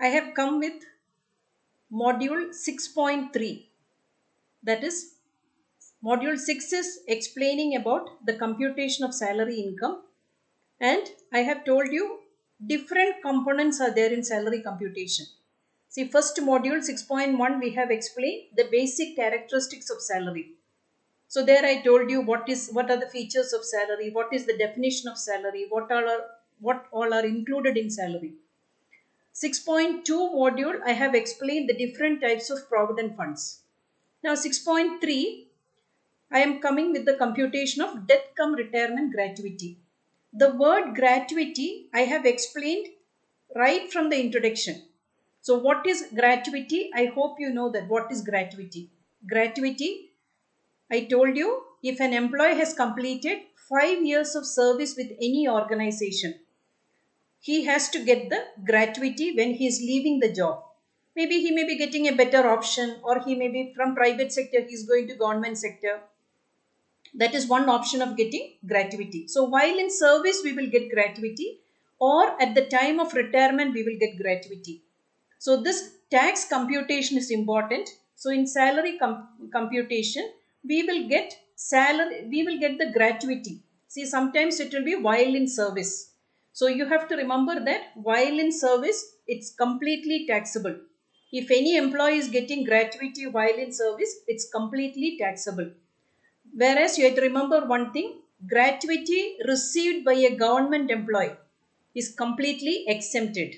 have come with module 6.3. That is, module 6 is explaining about the computation of salary income. And I have told you different components are there in salary computation. See, first module 6.1 we have explained the basic characteristics of salary. So there I told you what are the features of salary, what is the definition of salary, what all are included in salary. 6.2 module I have explained the different types of provident funds. Now 6.3 I am coming with the computation of death cum retirement gratuity. The word gratuity I have explained right from the introduction. So what is gratuity? I hope you know that what is gratuity. Gratuity, I told you, if an employee has completed 5 years of service with any organization, he has to get the gratuity when he is leaving the job. Maybe he may be getting a better option, or he may be from private sector, he is going to government sector. That is one option of getting gratuity. So while in service we will get gratuity, or at the time of retirement we will get gratuity. So this tax computation is important. So in salary computation we will get the gratuity. See, sometimes it will be while in service. So you have to remember that while in service it's completely taxable. If any employee is getting gratuity while in service, it's completely taxable. Whereas you have to remember one thing, gratuity received by a government employee is completely exempted.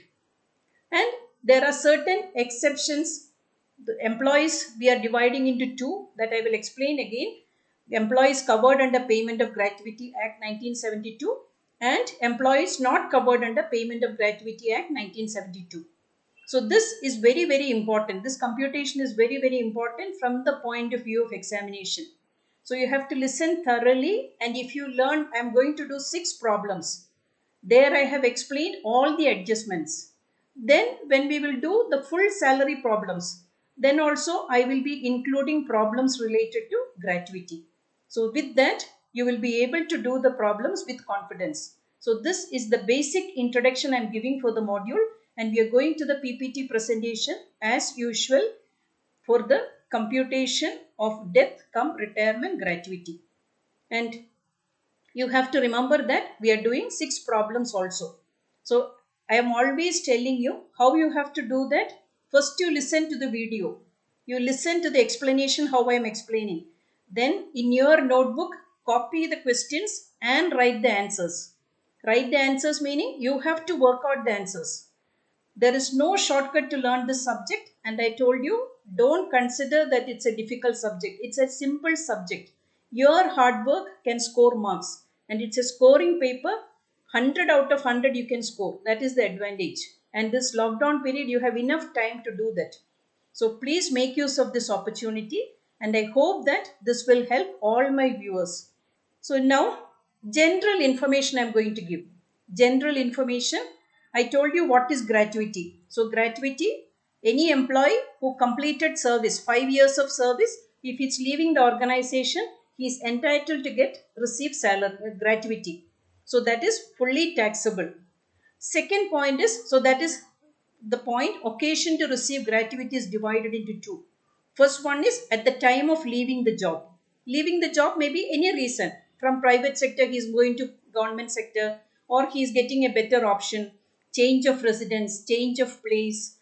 And there are certain exceptions. The employees we are dividing into two that I will explain again. Employees covered under Payment of Gratuity Act 1972 and employees not covered under Payment of Gratuity Act 1972. So this is very, very important. This computation is very, very important from the point of view of examination. So you have to listen thoroughly, and if you learn, I am going to do 6 problems. There I have explained all the adjustments. Then when we will do the full salary problems, then also I will be including problems related to gratuity. So with that, you will be able to do the problems with confidence. So this is the basic introduction I am giving for the module, and we are going to the PPT presentation as usual for the computation of death cum retirement gratuity. And you have to remember that we are doing 6 problems also. So I am always telling you how you have to do that. First you listen to the video. You listen to the explanation how I am explaining. Then in your notebook, copy the questions and write the answers. Write the answers meaning you have to work out the answers. There is no shortcut to learn this subject, and I told you don't consider that it's a difficult subject. It's a simple subject. Your hard work can score marks, and it's a scoring paper. 100 out of 100 you can score. That is the advantage. And this lockdown period you have enough time to do that. So please make use of this opportunity, and I hope that this will help all my viewers. So now general information I am going to give. General information. I told you what is gratuity. So gratuity, any employee who completed service, 5 years of service, if he's leaving the organization, he is entitled to receive salary gratuity. So that is fully taxable. Second point is, so that is the point, occasion to receive gratuity is divided into 2. First one is at the time of leaving the job. Leaving the job may be any reason. From private sector he is going to government sector, or he is getting a better option, change of residence, change of place,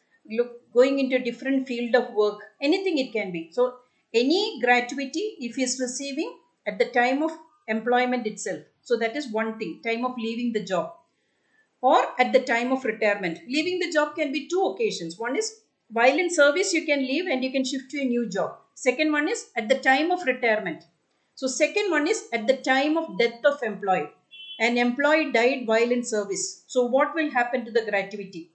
going into a different field of work, anything it can be. So any gratuity if he is receiving at the time of employment itself. So that is one thing, time of leaving the job, or at the time of retirement. Leaving the job can be 2 occasions. One is while in service you can leave and you can shift to a new job. Second one is at the time of retirement. So second one is at the time of death of employee. An employee died while in service. So what will happen to the gratuity?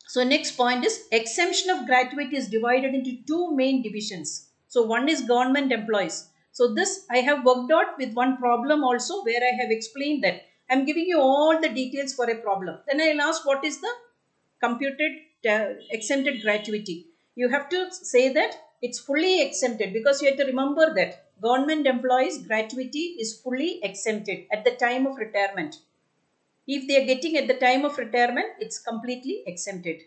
So next point is exemption of gratuity is divided into 2 main divisions. So one is government employees. So this I have worked out with one problem also, where I have explained that. I am giving you all the details for a problem. Then I will ask what is the computed exempted gratuity. You have to say that it's fully exempted, because you have to remember that government employees gratuity is fully exempted at the time of retirement. If they are getting at the time of retirement, it's completely exempted.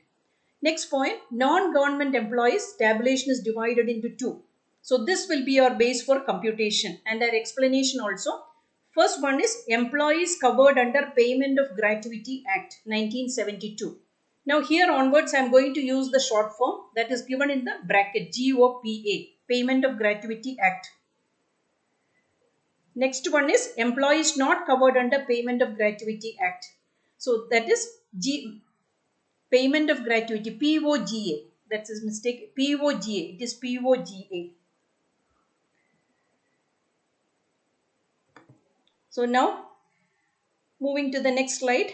Next point, non-government employees tabulation is divided into two. So this will be your base for computation and our explanation also. First one is employees covered under Payment of Gratuity Act 1972. Now here onwards I am going to use the short form that is given in the bracket GOPA, Payment of Gratuity Act. Next one is employees not covered under Payment of Gratuity Act. So that is Payment of Gratuity, POGA. That's his mistake. POGA. It is POGA. So now moving to the next slide.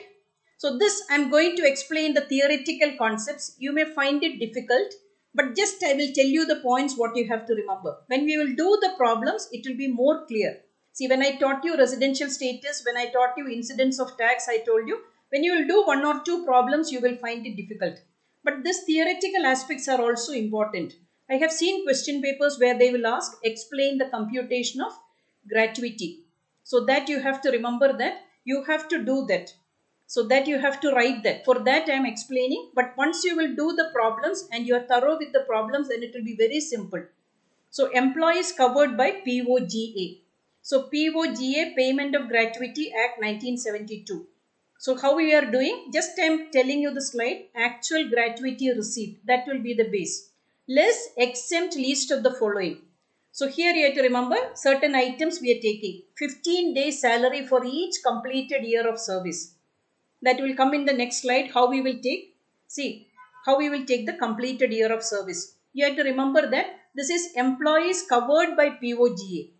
So this I am going to explain the theoretical concepts. You may find it difficult, but just I will tell you the points what you have to remember. When we will do the problems, it will be more clear. See, when I taught you residential status, when I taught you incidence of tax, I told you when you will do one or two problems, you will find it difficult. But these theoretical aspects are also important. I have seen question papers where they will ask, explain the computation of gratuity. So that you have to remember that you have to do that. So that you have to write that. For that I am explaining. But once you will do the problems and you are thorough with the problems, then it will be very simple. So employees covered by POGA. So POGA, Payment of Gratuity Act 1972. So how we are doing? Just I am telling you the slide. Actual gratuity received. That will be the base. Less exempt least of the following. So here you have to remember certain items we are taking. 15 days salary for each completed year of service. That will come in the next slide. How we will take? See, how we will take the completed year of service. You have to remember that this is employees covered by POGA.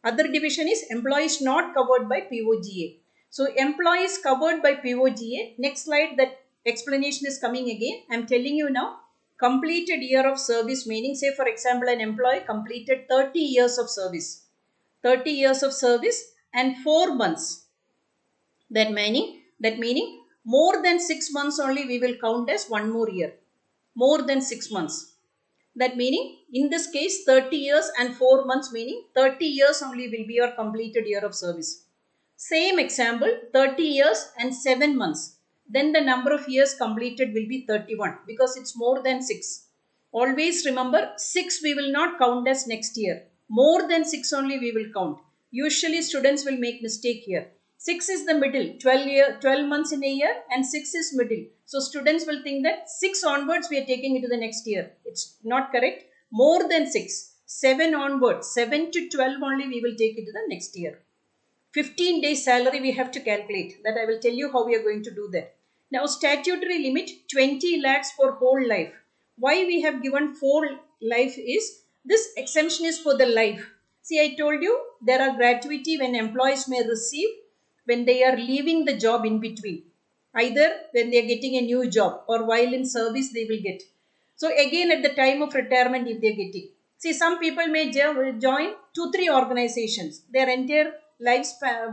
Other division is employees not covered by POGA. So employees covered by POGA. Next slide, that explanation is coming again. I am telling you now. Completed year of service meaning, say for example, an employee completed 30 years of service. 30 years of service and 4 months. That meaning more than 6 months only we will count as one more year. More than 6 months. That meaning in this case 30 years and 4 months meaning 30 years only will be your completed year of service. Same example, 30 years and 7 months. Then the number of years completed will be 31 because it's more than 6. Always remember 6 we will not count as next year. More than 6 only we will count. Usually students will make mistake here. 6 is the middle, 12 months in a year and 6 is middle. So students will think that 6 onwards we are taking it to the next year. It's not correct. More than 6. 7 onwards, 7 to 12 only we will take it to the next year. 15 days salary we have to calculate. That I will tell you how we are going to do that. Now statutory limit 20 lakhs for whole life. Why we have given for life is this exemption is for the life. See, I told you there are gratuity when employees may receive when they are leaving the job in between. Either when they are getting a new job or while in service they will get. So again at the time of retirement if they are getting. See, some people may join 2-3 organizations. Their entire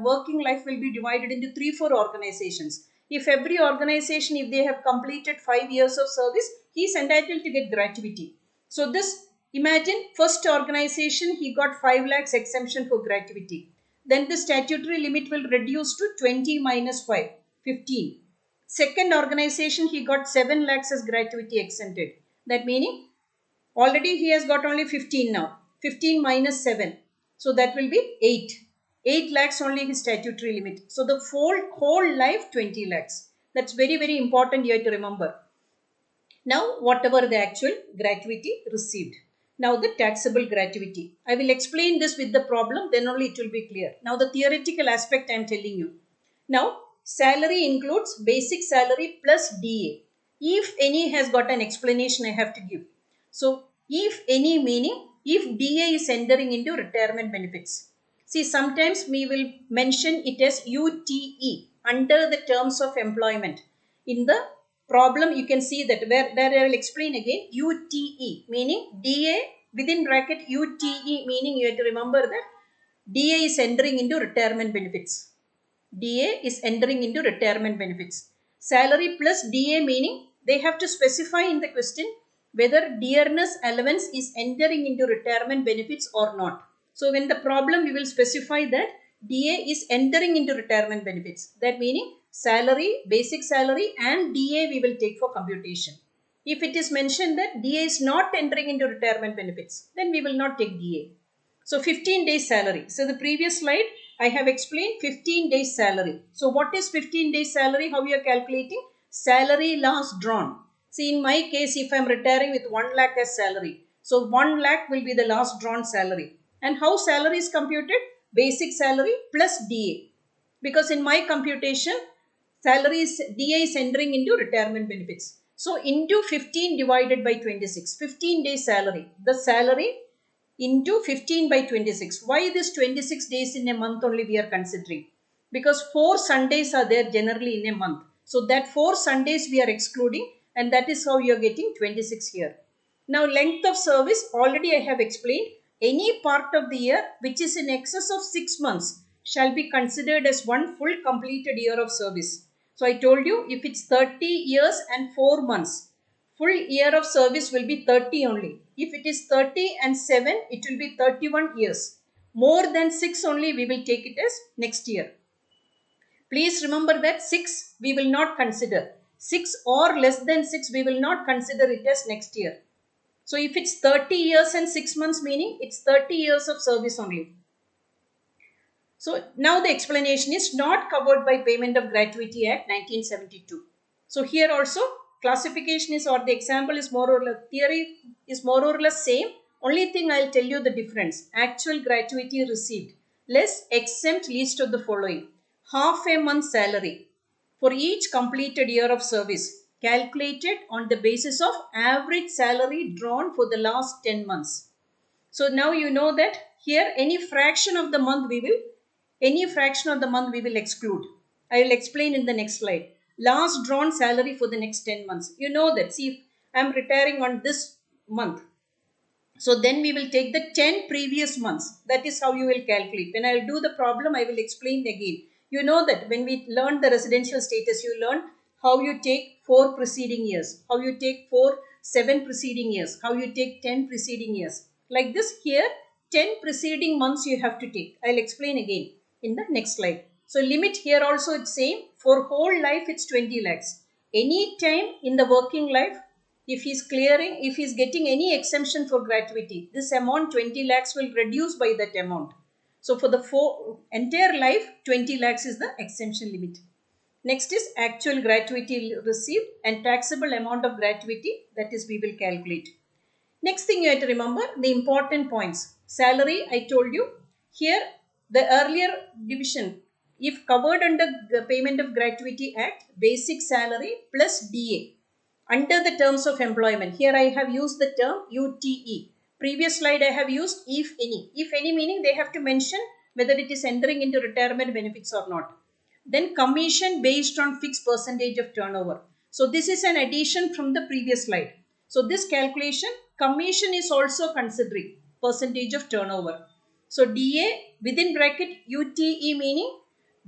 working life will be divided into 3-4 organizations. If every organization, if they have completed 5 years of service, he is entitled to get gratuity. So this, imagine first organization, he got 5 lakhs exemption for gratuity. Then the statutory limit will reduce to 20 minus 5, 15. Second organization, he got 7 lakhs as gratuity exempted. That meaning, already he has got only 15 now. 15 minus 7. So that will be 8. 8 lakhs only his statutory limit. So the whole life 20 lakhs. That's very, very important you have to remember. Now whatever the actual gratuity received. Now the taxable gratuity. I will explain this with the problem, then only it will be clear. Now the theoretical aspect I am telling you. Now salary includes basic salary plus DA. If any has got an explanation I have to give. So if any meaning if DA is entering into retirement benefits. See, sometimes we will mention it as UTE under the terms of employment. In the problem you can see that where I will explain again UTE meaning DA within bracket UTE meaning you have to remember that DA is entering into retirement benefits. DA is entering into retirement benefits. Salary plus DA meaning they have to specify in the question whether dearness allowance is entering into retirement benefits or not. So when the problem we will specify that DA is entering into retirement benefits. That meaning salary, basic salary and DA we will take for computation. If it is mentioned that DA is not entering into retirement benefits, then we will not take DA. So 15 days salary. So the previous slide, I have explained 15 days salary. So what is 15 days salary? How we are calculating? Salary last drawn. See, in my case, if I am retiring with 1 lakh as salary, so 1 lakh will be the last drawn salary. And how salary is computed? Basic salary plus DA. Because in my computation, salary is DA is entering into retirement benefits. So into 15 divided by 26, 15 days salary. The salary into 15 by 26. Why this 26 days in a month only we are considering? Because 4 Sundays are there generally in a month. So that 4 Sundays we are excluding, and that is how you are getting 26 here. Now length of service, already I have explained. Any part of the year which is in excess of 6 months shall be considered as one full completed year of service. So I told you, if it's 30 years and 4 months, full year of service will be 30 only. If it is 30 and 7, it will be 31 years. More than 6 only we will take it as next year. Please remember that 6 we will not consider. 6 or less than 6 we will not consider it as next year. So if it's 30 years and 6 months, meaning it's 30 years of service only. So now the explanation is not covered by Payment of Gratuity Act 1972. So here also classification is, or the example is more or less, theory is more or less same. Only thing I'll tell you the difference. Actual gratuity received less exempt least of the following. Half a month salary for each completed year of service, calculated on the basis of average salary drawn for the last 10 months. So now you know that here any fraction of the month we will exclude. I will explain in the next slide. Last drawn salary for the next 10 months. You know that. See, if I am retiring on this month, so then we will take the 10 previous months. That is how you will calculate. When I will do the problem, I will explain again. You know that when we learned the residential status, you learn how you take 4 preceding years, how you take 7 preceding years, how you take 10 preceding years. Like this here, 10 preceding months you have to take. I will explain again in the next slide. So limit here also it's same. For whole life it's 20 lakhs. Any time in the working life, if he's getting any exemption for gratuity, this amount 20 lakhs will reduce by that amount. So for the entire life, 20 lakhs is the exemption limit. Next is actual gratuity received and taxable amount of gratuity, that is we will calculate. Next thing you have to remember, the important points. Salary, I told you. Here, the earlier division, if covered under the Payment of Gratuity Act, basic salary plus DA. Under the terms of employment, here I have used the term UTE. Previous slide I have used if any. If any meaning they have to mention whether it is entering into retirement benefits or not. Then commission based on fixed percentage of turnover. So this is an addition from the previous slide. So this calculation, commission is also considering percentage of turnover. So DA within bracket UTE meaning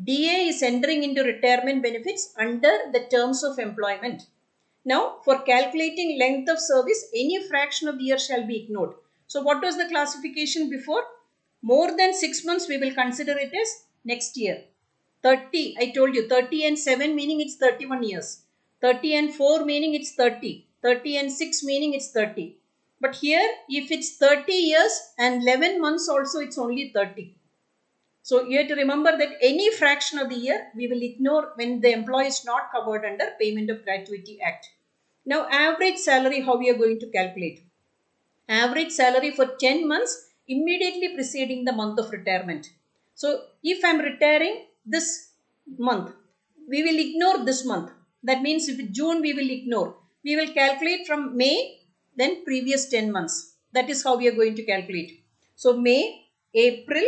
DA is entering into retirement benefits under the terms of employment. Now for calculating length of service, any fraction of the year shall be ignored. So what was the classification before? More than 6 months we will consider it as next year. 30, I told you 30 and 7 meaning it's 31 years. 30 and 4 meaning it's 30. 30 and 6 meaning it's 30. But here if it's 30 years and 11 months also it's only 30. So you have to remember that any fraction of the year we will ignore when the employee is not covered under Payment of Gratuity Act. Now average salary, how we are going to calculate? Average salary for 10 months immediately preceding the month of retirement. So if I am retiring this month, we will ignore this month. That means if June we will ignore. We will calculate from May, then previous 10 months. That is how we are going to calculate. So May, April,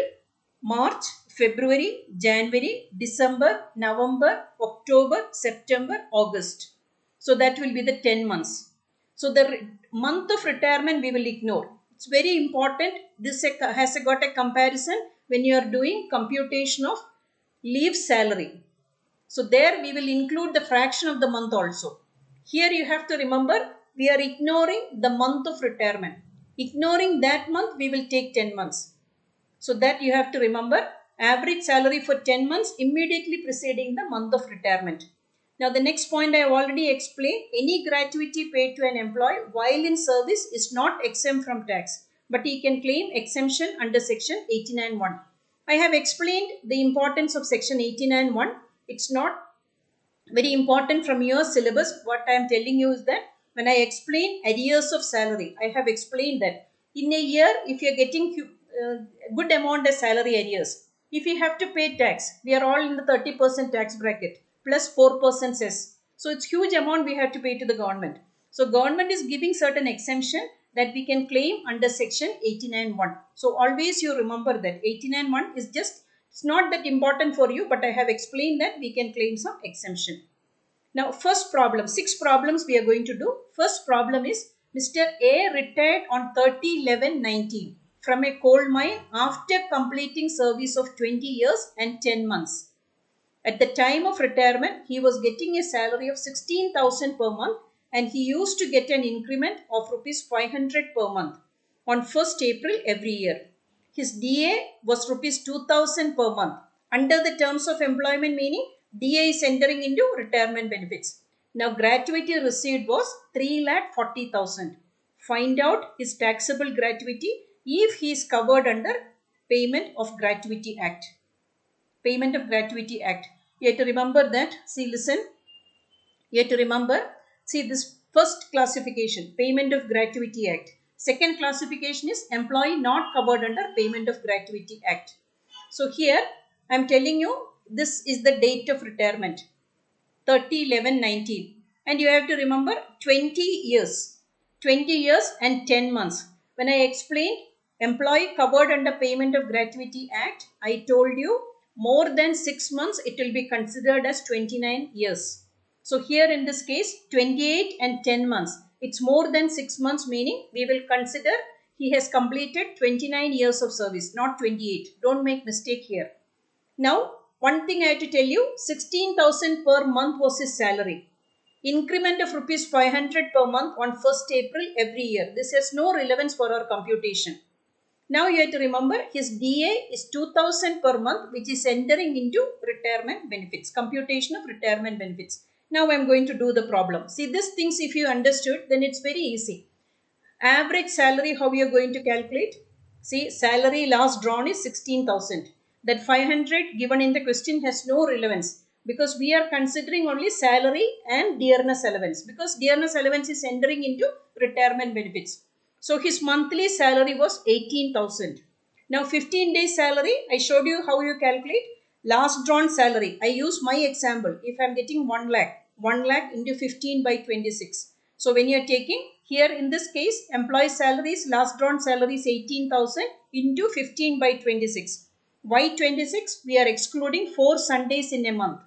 March, February, January, December, November, October, September, August. So that will be the 10 months. So the month of retirement we will ignore. It's very important. This has got a comparison when you are doing computation of leave salary. So there we will include the fraction of the month also. Here you have to remember we are ignoring the month of retirement. Ignoring that month we will take 10 months. So that you have to remember, average salary for 10 months immediately preceding the month of retirement. Now the next point I have already explained, any gratuity paid to an employee while in service is not exempt from tax, but he can claim exemption under section 89(1). I have explained the importance of section 89(1). It's not very important from your syllabus. What I am telling you is that when I explain arrears of salary, I have explained that in a year, if you are getting good amount of salary arrears, if you have to pay tax, we are all in the 30% tax bracket plus 4% cess. So it's huge amount we have to pay to the government. So government is giving certain exemption that we can claim under section 89(1). So always you remember that 89(1) is just, it's not that important for you, but I have explained that we can claim some exemption. Now, first problem, 6 problems we are going to do. First problem is Mr. A retired on 30/11/19 from a coal mine after completing service of 20 years and 10 months. At the time of retirement, he was getting a salary of 16,000 per month and he used to get an increment of rupees 500 per month on 1st April every year. His DA was rupees 2,000 per month. Under the terms of employment, meaning DA is entering into retirement benefits. Now gratuity received was 3,40,000. Find out his taxable gratuity if he is covered under Payment of Gratuity Act. Payment of Gratuity Act. You have to remember that. See, listen. You have to remember. See, this first classification, Payment of Gratuity Act. Second classification is employee not covered under Payment of Gratuity Act. So here I am telling you this is the date of retirement, 30/11/19, and you have to remember 20 years and 10 months. When I explained employee covered under Payment of Gratuity Act, I told you more than 6 months it will be considered as 29 years. So here in this case 28 and 10 months, it's more than 6 months, meaning we will consider he has completed 29 years of service, not 28. Don't make mistake here. Now one thing I have to tell you, 16,000 per month was his salary. Increment of rupees 500 per month on 1st April every year. This has no relevance for our computation. Now you have to remember his DA is 2,000 per month, which is entering into retirement benefits, computation of retirement benefits. Now I am going to do the problem. See, these things if you understood, then it's very easy. Average salary, how you are going to calculate? See, salary last drawn is 16,000. That 500 given in the question has no relevance because we are considering only salary and dearness allowance, because dearness allowance is entering into retirement benefits. So his monthly salary was 18,000. Now 15 days salary, I showed you how you calculate. Last drawn salary, I use my example. If I am getting 1 lakh, 1 lakh into 15/26. So when you are taking here in this case, employee salaries, last drawn salary is 18,000 into 15/26. Why 26? We are excluding 4 Sundays in a month.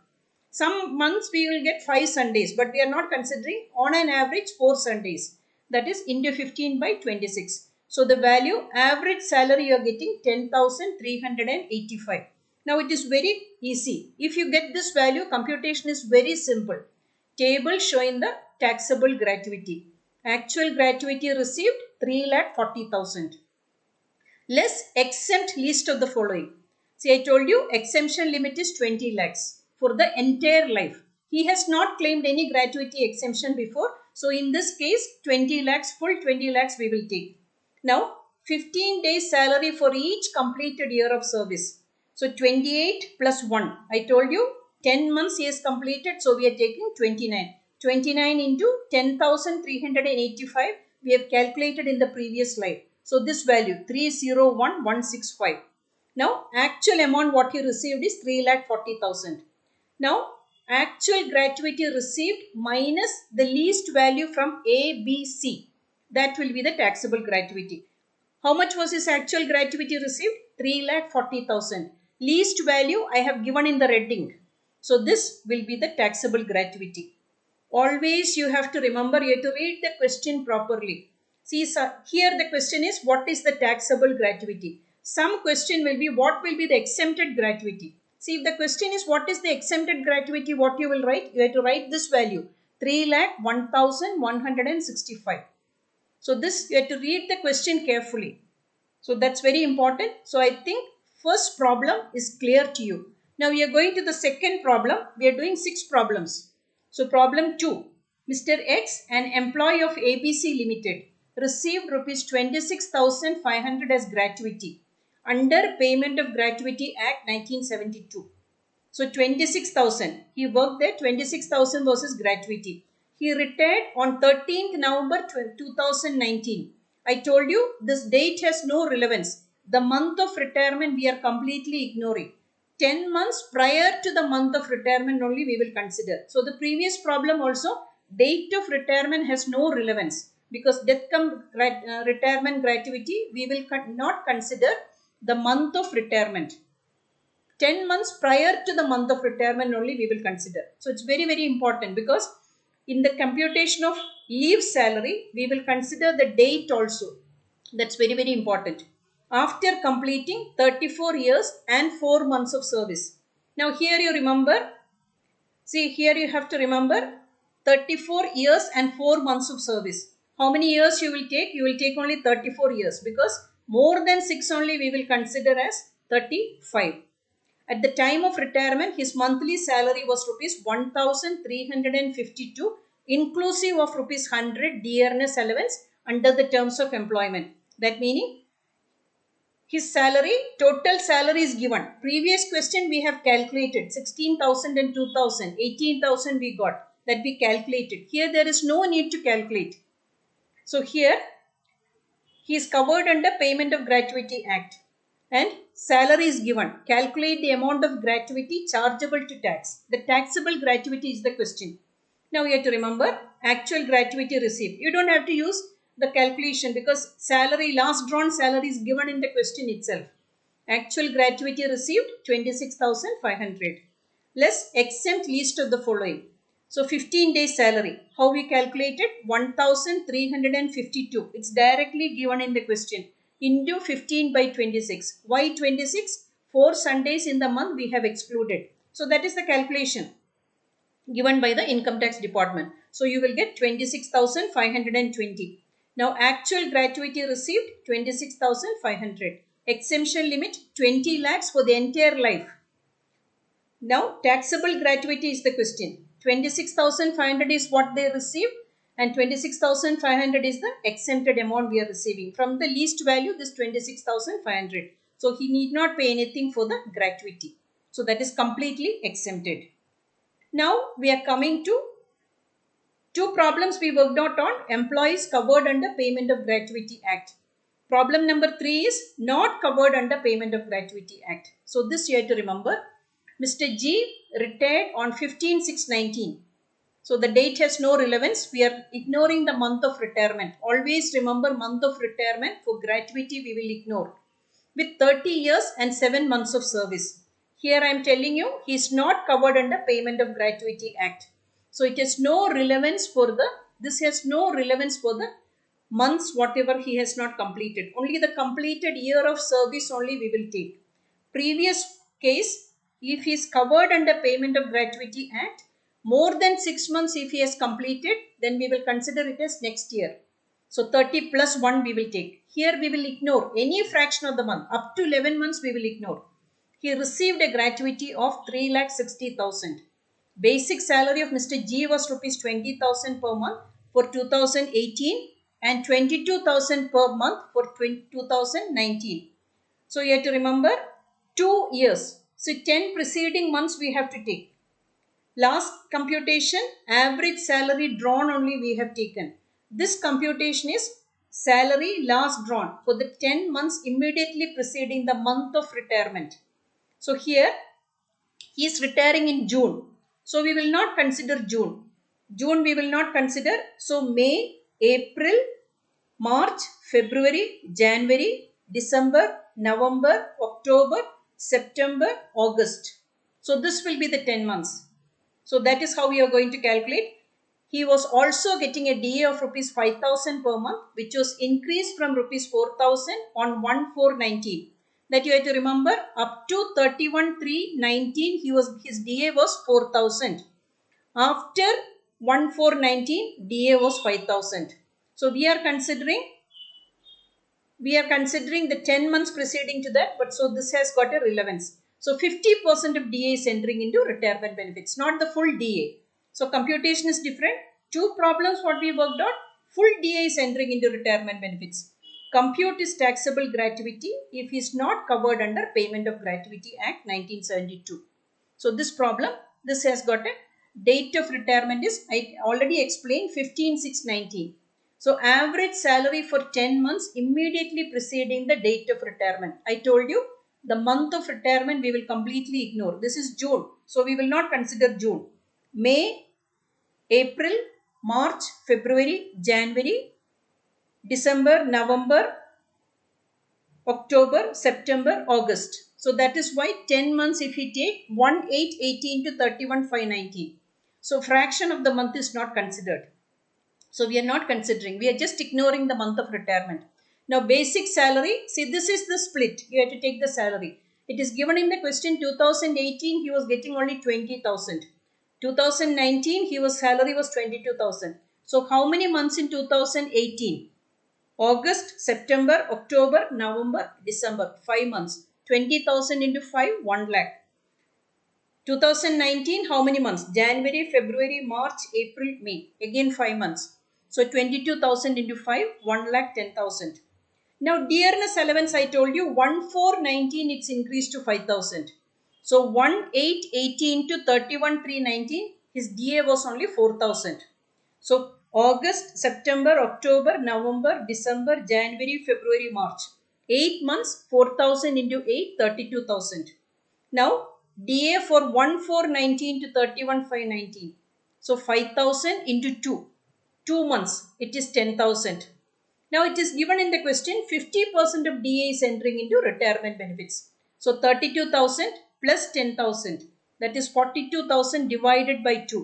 Some months we will get 5 Sundays, but we are not considering on an average 4 Sundays. That is into 15/26. So the value average salary you are getting 10,385. Now it is very easy. If you get this value, computation is very simple. Table showing the taxable gratuity. Actual gratuity received 3,40,000. Less exempt list of the following. See, I told you exemption limit is 20 lakhs for the entire life. He has not claimed any gratuity exemption before. So in this case, 20 lakhs, full 20 lakhs we will take. Now, 15 days salary for each completed year of service. So 28 plus 1. I told you 10 months he has completed. So we are taking 29. 29 into 10,385 we have calculated in the previous slide. So this value 301,165. Now actual amount what he received is 3,40,000. Now actual gratuity received minus the least value from A, B, C. That will be the taxable gratuity. How much was his actual gratuity received? 3,40,000. Least value I have given in the red ink. So this will be the taxable gratuity. Always you have to remember, you have to read the question properly. See, here the question is what is the taxable gratuity? Some question will be what will be the exempted gratuity. See, if the question is what is the exempted gratuity, what you will write? You have to write this value 3,01,165. So this you have to read the question carefully. So that's very important. So I think first problem is clear to you. Now we are going to the second problem. We are doing 6 problems. So problem 2. Mr. X, an employee of ABC Limited, received rupees 26,500 as gratuity under Payment of Gratuity Act 1972. So 26,000. He worked there. 26,000 was his gratuity. He retired on 13th November 2019. I told you this date has no relevance. The month of retirement we are completely ignoring. 10 months prior to the month of retirement only we will consider. So the previous problem also, date of retirement has no relevance because death cum retirement gratuity we will not consider the month of retirement. 10 months prior to the month of retirement only we will consider. So it's very, very important because in the computation of leave salary, we will consider the date also. That's very, very important. After completing 34 years and 4 months of service. Now here you remember, see here you have to remember 34 years and 4 months of service. How many years you will take? You will take only 34 years because more than 6 only we will consider as 35. At the time of retirement, his monthly salary was rupees 1,352 inclusive of rupees 100 dearness allowance under the terms of employment. That meaning his salary, total salary is given. Previous question we have calculated 16,000 and 2,000, 18,000 we got that we calculated. Here there is no need to calculate. So here he is covered under Payment of Gratuity Act. And salary is given. Calculate the amount of gratuity chargeable to tax. The taxable gratuity is the question. Now you have to remember actual gratuity received. You don't have to use the calculation because salary, last drawn salary is given in the question itself. Actual gratuity received 26,500. Less exempt least of the following. So 15 days salary. How we calculated? 1,352. It's directly given in the question. Into 15 by 26. Why 26? 4 Sundays in the month we have excluded. So that is the calculation given by the income tax department. So you will get 26,520. Now actual gratuity received 26,500. Exemption limit 20 lakhs for the entire life. Now taxable gratuity is the question. 26,500 is what they received and 26,500 is the exempted amount we are receiving. From the least value, this 26,500. So he need not pay anything for the gratuity. So that is completely exempted. Now we are coming to two problems we worked out on employees covered under Payment of Gratuity Act. Problem number 3 is not covered under Payment of Gratuity Act. So this you have to remember. Mr. G retired on 15/6/19. So the date has no relevance. We are ignoring the month of retirement. Always remember month of retirement. For gratuity we will ignore. With 30 years and 7 months of service. Here I am telling you he is not covered under Payment of Gratuity Act. So it has no relevance for the, this has no relevance for the months whatever he has not completed. Only the completed year of service only we will take. Previous case, if he is covered under Payment of Gratuity Act, more than 6 months if he has completed, then we will consider it as next year. So 30 plus 1 we will take. Here we will ignore any fraction of the month. Up to 11 months we will ignore. He received a gratuity of 3,60,000. Basic salary of Mr. G was rupees 20,000 per month for 2018 and 22,000 per month for 2019. So you have to remember 2 years. So 10 preceding months we have to take. Last computation, average salary drawn only we have taken. This computation is salary last drawn for the 10 months immediately preceding the month of retirement. So here he is retiring in June. So we will not consider June. June we will not consider. So May, April, March, February, January, December, November, October, September, August. So this will be the 10 months. So that is how we are going to calculate. He was also getting a DA of rupees 5,000 per month, which was increased from rupees 4,000 on 1/4/19. That you have to remember, up to 31/3/19, his DA was 4,000. After 1/4/19, DA was 5,000. So we are considering the 10 months preceding to that, but so this has got a relevance. So 50% of DA is entering into retirement benefits, not the full DA. So computation is different. Two problems what we worked out. Full DA is entering into retirement benefits. Compute his taxable gratuity if he is not covered under Payment of Gratuity Act 1972. So this problem, this has got a date of retirement is, I already explained, 15/6/19. So average salary for 10 months immediately preceding the date of retirement. I told you the month of retirement we will completely ignore. This is June. So we will not consider June. May, April, March, February, January, December, November, October, September, August. So that is why 10 months if we take 1/8/18 to 31/5/19. So fraction of the month is not considered. So we are not considering. We are just ignoring the month of retirement. Now basic salary. See, this is the split. You have to take the salary. It is given in the question 2018 he was getting only 20,000. 2019 salary was 22,000. So how many months in 2018? August, September, October, November, December. 5 months. 20,000 into 5, 1 lakh. 2019, how many months? January, February, March, April, May. Again 5 months. So 22,000 into 5, 1,10,000. Now dearness allowance, I told you 1/4/19 it's increased to 5,000. So 1/8/18 to 31/3/19 his DA was only 4,000. So August, September, October, November, December, January, February, March. 8 months, 4,000 into 8, 32,000. Now DA for 1/4/19 to 31/5/19. So 5,000 into 2. 2 months, it is 10,000. Now it is given in the question 50% of DA is entering into retirement benefits. So 32,000 plus 10,000, that is 42,000 divided by 2.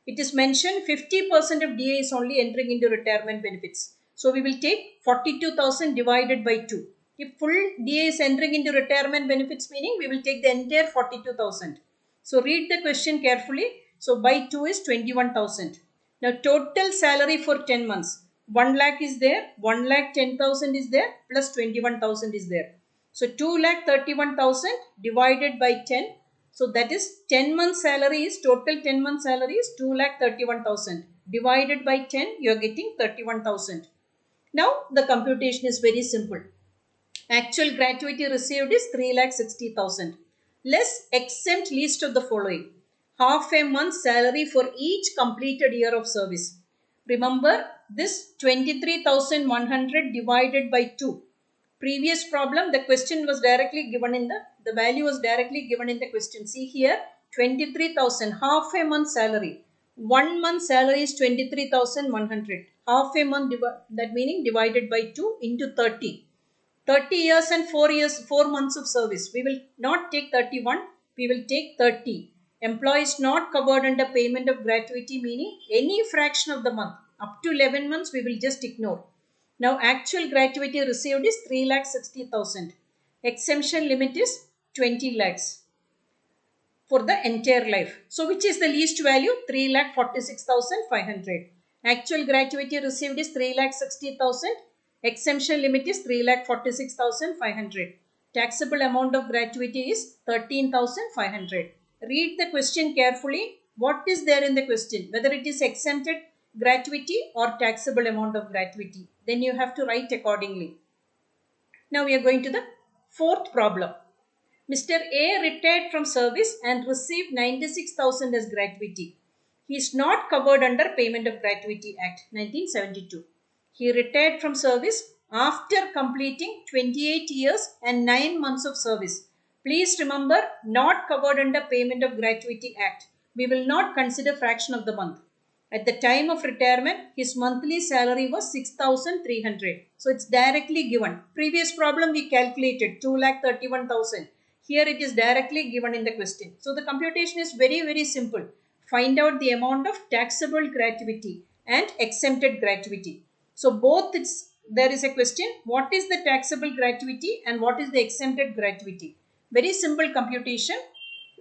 It is mentioned 50% of DA is only entering into retirement benefits. So we will take 42,000 divided by 2. If full DA is entering into retirement benefits, meaning we will take the entire 42,000. So read the question carefully. So by 2 is 21,000. Now total salary for 10 months. 1 lakh is there, 1,10,000 is there, plus 21,000 is there. So 2,31,000 divided by 10. So that is 10 months salary is, total 10 months salary is 2,31,000. Divided by 10, you are getting 31,000. Now the computation is very simple. Actual gratuity received is 3,60,000. Let's exempt least of the following. Half a month's salary for each completed year of service. Remember this 23,100 divided by 2. Previous problem, the question was directly given in the value was directly given in the question. See here, 23,000, half a month salary. 1 month salary is 23,100. Half a month, that meaning divided by 2 into 30. 30 years and 4 months of service. We will not take 31, we will take 30. Employees not covered under payment of gratuity, meaning any fraction of the month. Up to 11 months, we will just ignore. Now, actual gratuity received is 3,60,000. Exemption limit is 20 lakhs for the entire life. So, which is the least value? 3,46,500. Actual gratuity received is 3,60,000. Exemption limit is 3,46,500. Taxable amount of gratuity is 13,500. Read the question carefully. What is there in the question? Whether it is exempted gratuity or taxable amount of gratuity. Then you have to write accordingly. Now we are going to the fourth problem. Mr. A retired from service and received 96,000 as gratuity. He is not covered under Payment of Gratuity Act 1972. He retired from service after completing 28 years and 9 months of service. Please remember, not covered under Payment of Gratuity Act. We will not consider fraction of the month. At the time of retirement, his monthly salary was 6,300. So it's directly given. Previous problem we calculated 2,31,000. Here it is directly given in the question. So the computation is very, very simple. Find out the amount of taxable gratuity and exempted gratuity. So both there is a question, what is the taxable gratuity and what is the exempted gratuity? Very simple computation.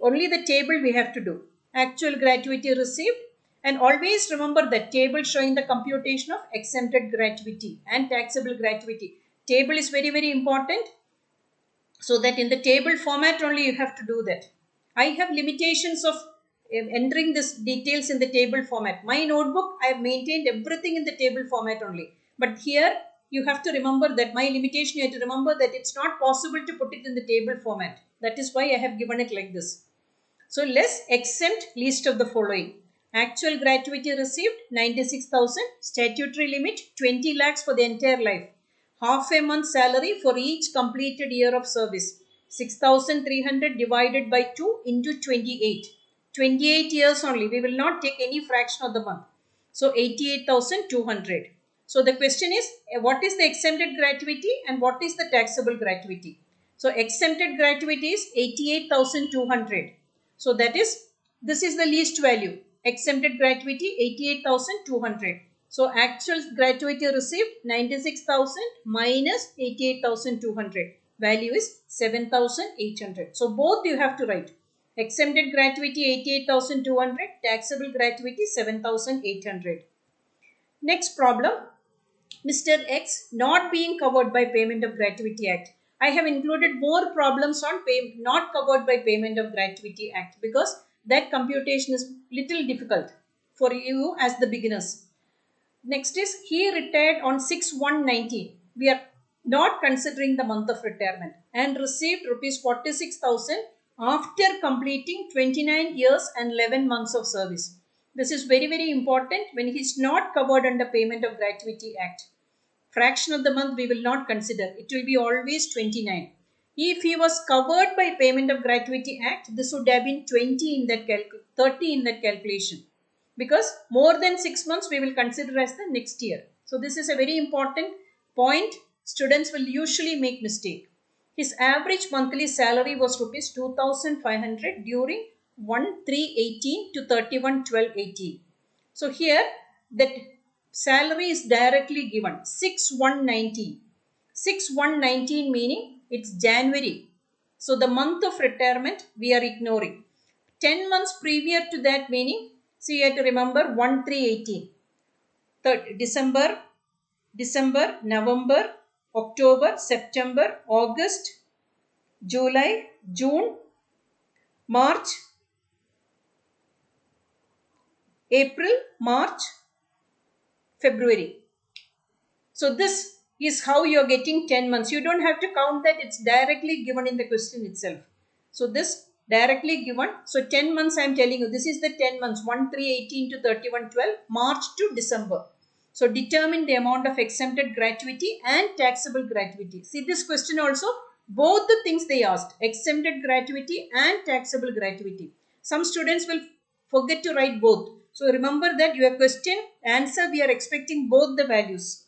Only the table we have to do. Actual gratuity received, and always remember the table showing the computation of exempted gratuity and taxable gratuity. Table is very, very important. So that in the table format only you have to do that. I have limitations of entering this details in the table format. My notebook, I have maintained everything in the table format only. But here you have to remember that my limitation, you have to remember that it's not possible to put it in the table format. That is why I have given it like this. So let's exempt least of the following. Actual gratuity received 96,000, statutory limit 20 lakhs for the entire life. Half a month salary for each completed year of service. 6,300 divided by 2 into 28. 28 years only. We will not take any fraction of the month. So 88,200. So the question is, what is the exempted gratuity and what is the taxable gratuity? So exempted gratuity is 88,200. So that is, this is the least value. Exempted gratuity 88,200. So actual gratuity received 96,000 minus 88,200. Value is 7,800. So both you have to write. Exempted gratuity 88,200. Taxable gratuity 7,800. Next problem. Mr. X not being covered by Payment of Gratuity Act. I have included more problems on not covered by Payment of Gratuity Act because that computation is little difficult for you as the beginners. Next is he retired on 6/1/19. We are not considering the month of retirement and received rupees 46,000 after completing 29 years and 11 months of service. This is very, very important when he is not covered under Payment of Gratuity Act. Fraction of the month we will not consider. It will be always 29. If he was covered by Payment of Gratuity Act, this would have been 20 in that 30 in that calculation. Because more than 6 months we will consider as the next year. So this is a very important point. Students will usually make mistake. His average monthly salary was rupees 2,500 during 1/3/18 to 31/12/18. So here that salary is directly given 6/1/19. 6/1/19 meaning it's January. So the month of retirement we are ignoring. 10 months prior to that meaning, so you have to remember 1/3/18. December, November, October, September, August, July, June, March, April, March, February. So this is how you are getting 10 months. You don't have to count that. It's directly given in the question itself. So this directly given. So 10 months I am telling you. This is the 10 months. 1/3/18 to 31/12. March to December. So determine the amount of exempted gratuity and taxable gratuity. See this question also. Both the things they asked. Exempted gratuity and taxable gratuity. Some students will forget to write both. So remember that your question answer we are expecting both the values.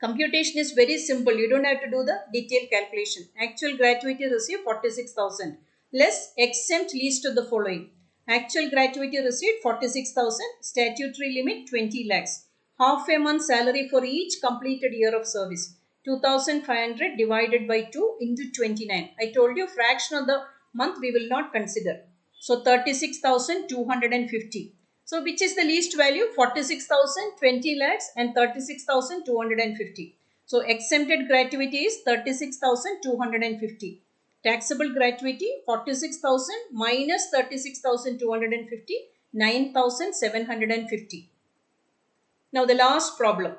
Computation is very simple. You don't have to do the detailed calculation. Actual gratuity received 46,000. Less exempt least of the following. Actual gratuity received 46,000. Statutory limit 20 lakhs. Half a month salary for each completed year of service. 2,500 divided by 2 into 29. I told you fraction of the month we will not consider. So 36,250. So which is the least value? 46,000, 20 lakhs and 36,250. So exempted gratuity is 36,250. Taxable gratuity 46,000 minus 36,250, 9,750. Now the last problem.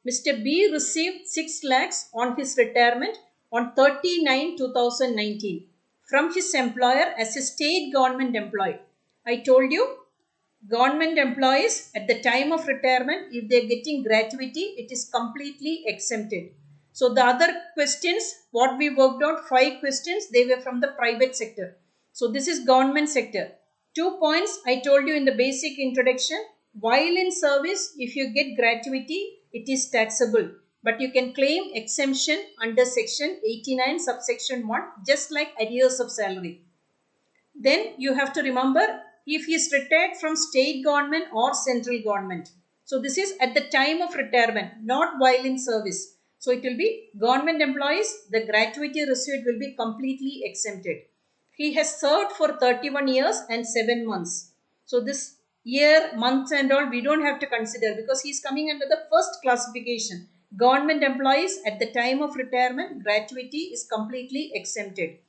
Mr. B received 6 lakhs on his retirement on 30/9/2019 from his employer as a state government employee. I told you government employees at the time of retirement, if they are getting gratuity, it is completely exempted. So the other questions, what we worked out, 5 questions, they were from the private sector. So this is government sector. 2 points I told you in the basic introduction. While in service, if you get gratuity, it is taxable. But you can claim exemption under section 89 subsection 1, just like arrears of salary. Then you have to remember if he is retired from state government or central government. So this is at the time of retirement, not while in service. So it will be government employees, the gratuity received will be completely exempted. He has served for 31 years and 7 months. So this year, months and all we don't have to consider because he is coming under the first classification. Government employees at the time of retirement, gratuity is completely exempted.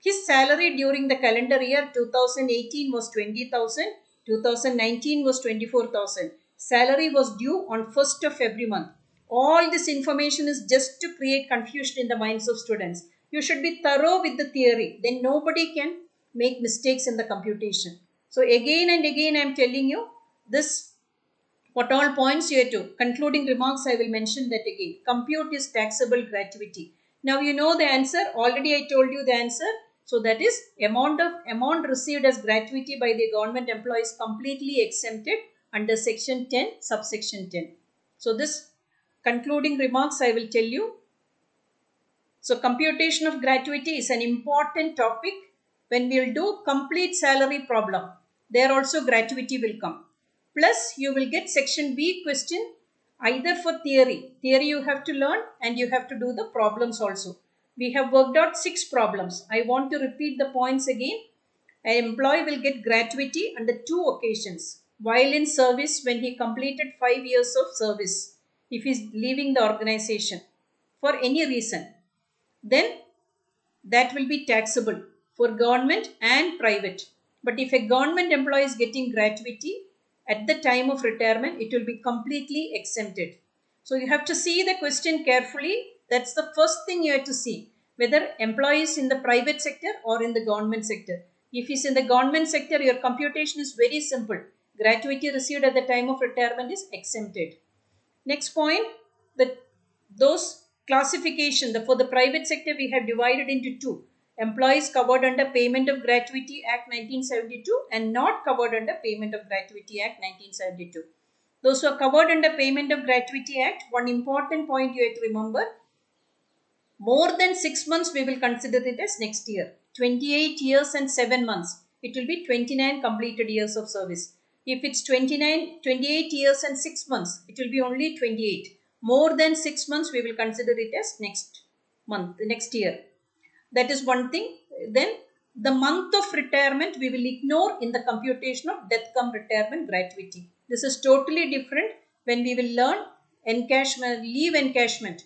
His salary during the calendar year 2018 was 20,000, 2019 was 24,000. Salary was due on 1st of every month. All this information is just to create confusion in the minds of students. You should be thorough with the theory. Then nobody can make mistakes in the computation. So again and again I am telling you this, what all points you have to. Concluding remarks, I will mention that again. Compute is taxable gratuity. Now you know the answer. Already I told you the answer. So that is amount received as gratuity by the government employees completely exempted under section 10, subsection 10. So this concluding remarks I will tell you. So computation of gratuity is an important topic. When we will do complete salary problem, there also gratuity will come. Plus you will get section B question either for theory. Theory you have to learn and you have to do the problems also. We have worked out 6 problems. I want to repeat the points again. An employee will get gratuity under 2 occasions. While in service, when he completed 5 years of service, if he is leaving the organization for any reason, then that will be taxable for government and private. But if a government employee is getting gratuity at the time of retirement, it will be completely exempted. So you have to see the question carefully. That's the first thing you have to see, whether employees in the private sector or in the government sector. If he's in the government sector, your computation is very simple. Gratuity received at the time of retirement is exempted. Next point, those classification, for the private sector we have divided into 2. Employees covered under Payment of Gratuity Act 1972 and not covered under Payment of Gratuity Act 1972. Those who are covered under Payment of Gratuity Act, one important point you have to remember, more than 6 months we will consider it as next year. 28 years and 7 months. It will be 29 completed years of service. If it's 28 years and 6 months, it will be only 28. More than 6 months we will consider it as next year. That is one thing. Then the month of retirement we will ignore in the computation of death cum retirement gratuity. This is totally different when we will learn encashment, leave encashment.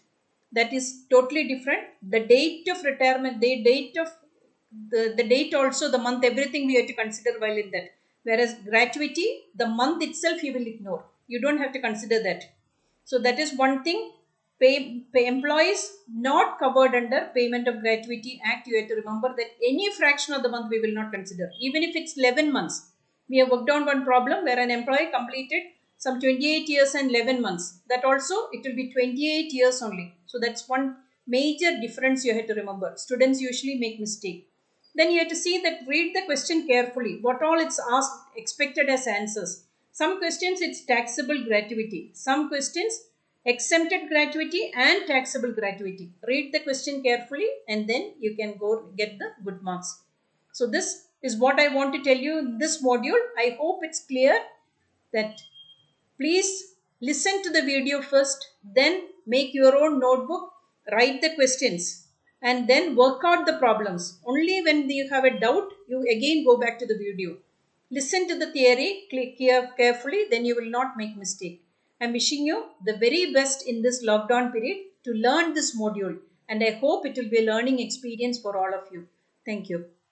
That is totally different. The date of retirement, the date also, the month, everything we have to consider while in that. Whereas gratuity, the month itself you will ignore. You don't have to consider that. So that is one thing. Employees not covered under Payment of Gratuity Act, you have to remember that any fraction of the month we will not consider. Even if it's 11 months. We have worked on one problem where an employee completed some 28 years and 11 months. That also, it will be 28 years only. So that's one major difference you have to remember. Students usually make mistake. Then you have to see that, read the question carefully. What all it's asked, expected as answers. Some questions it's taxable gratuity. Some questions exempted gratuity and taxable gratuity. Read the question carefully and then you can go get the good marks. So this is what I want to tell you in this module. I hope it's clear that please listen to the video first, then make your own notebook, write the questions and then work out the problems. Only when you have a doubt, you again go back to the video. Listen to the theory, click here carefully, then you will not make mistake. I am wishing you the very best in this lockdown period to learn this module and I hope it will be a learning experience for all of you. Thank you.